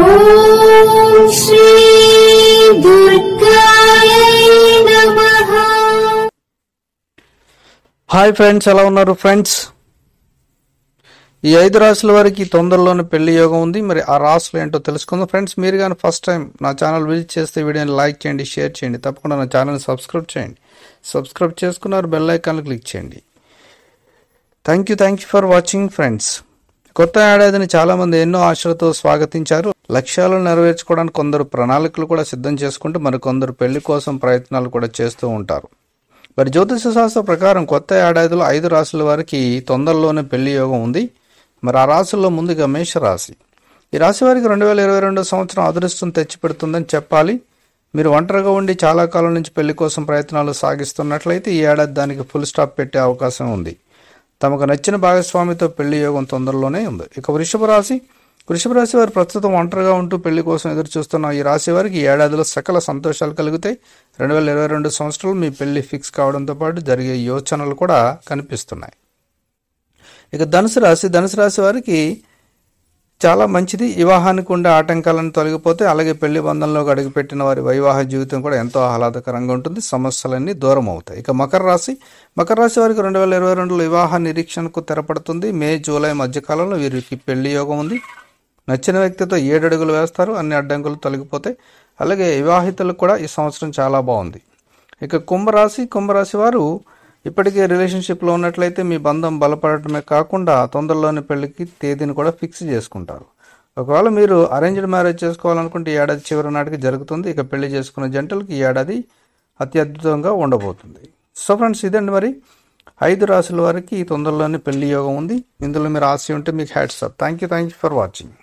ఓం శ్రీ దుర్గాయై నమః. Hi friends, ఎలా ఉన్నారు ఫ్రెండ్స్? ఈ 5 రాశుల వారికి తొందరలోనే పెళ్లి యోగం ఉంది. మరి ఆ రాశులు ఏంటో తెలుసుకుందాం ఫ్రెండ్స్. మీరు కానీ ఫస్ట్ టైం నా ఛానల్ విజిట్ చేస్తే వీడియోని లైక్ చేయండి, షేర్ చేయండి, తప్పకుండా నా ఛానల్ని సబ్స్క్రైబ్ చేయండి. సబ్స్క్రైబ్ చేసుకున్నారు, బెల్ ఐకాన్ క్లిక్ చేయండి. Thank you for watching friends. కొత్త ఏడాదిని చాలామంది ఎన్నో ఆశలతో స్వాగతించారు. లక్ష్యాలను నెరవేర్చుకోవడానికి కొందరు ప్రణాళికలు కూడా సిద్ధం చేసుకుంటూ మరికొందరు పెళ్లి కోసం ప్రయత్నాలు కూడా చేస్తూ ఉంటారు. మరి జ్యోతిష శాస్త్ర ప్రకారం కొత్త ఏడాదిలో 5 రాశుల వారికి తొందరలోనే పెళ్లి యోగం ఉంది. మరి ఆ రాశుల్లో ముందుగా మేషరాశి. ఈ రాశి వారికి 2022 సంవత్సరం అదృష్టం తెచ్చిపెడుతుందని చెప్పాలి. మీరు ఒంటరిగా ఉండి చాలా కాలం నుంచి పెళ్లి కోసం ప్రయత్నాలు సాగిస్తున్నట్లయితే ఈ ఏడాది దానికి ఫుల్ స్టాప్ పెట్టే అవకాశం ఉంది. తమకు నచ్చిన భాగస్వామితో పెళ్లి యోగం తొందరలోనే ఉంది. ఇక వృషభ రాశి వారు ప్రస్తుతం ఒంటరిగా ఉంటూ పెళ్లి కోసం ఎదురు చూస్తున్న ఈ రాశి వారికి ఈ ఏడాదిలో సకల సంతోషాలు కలుగుతాయి. 2022 సంవత్సరంలో మీ పెళ్లి ఫిక్స్ కావడంతో పాటు జరిగే యోచనలు కూడా కనిపిస్తున్నాయి. ఇక ధనుసు రాశి వారికి చాలా మంచిది. వివాహానికి ఉండే ఆటంకాలను తొలగిపోతే, అలాగే పెళ్లి బంధంలోకి అడుగుపెట్టిన వారి వైవాహ జీవితం కూడా ఎంతో ఆహ్లాదకరంగా ఉంటుంది. సమస్యలన్నీ దూరం అవుతాయి. ఇక మకర రాశి వారికి 2022లో వివాహ నిరీక్షణకు తెరపడుతుంది. మే జూలై మధ్యకాలంలో వీరికి పెళ్లి యోగం ఉంది. నచ్చిన వ్యక్తితో 7 అడుగులు వేస్తారు. అన్ని అడ్డంకులు తొలగిపోతాయి. అలాగే వివాహితులకు కూడా ఈ సంవత్సరం చాలా బాగుంది. ఇక కుంభరాశి వారు ఇప్పటికే రిలేషన్షిప్లో ఉన్నట్లయితే మీ బంధం బలపడటమే కాకుండా తొందరలోని పెళ్లికి తేదీని కూడా ఫిక్స్ చేసుకుంటారు. ఒకవేళ మీరు అరేంజ్డ్ మ్యారేజ్ చేసుకోవాలనుకుంటే ఈ ఏడాది చివరి నాటికి జరుగుతుంది. ఇక పెళ్లి చేసుకున్న జంటలకు ఈ ఏడాది అత్యద్భుతంగా ఉండబోతుంది. సో ఫ్రెండ్స్, ఇదండి మరి 5 రాశుల వారికి తొందరలోనే పెళ్లి యోగం ఉంది. ఇందులో మీరు ఆశ ఉంటే మీకు hats up. Thank you for watching.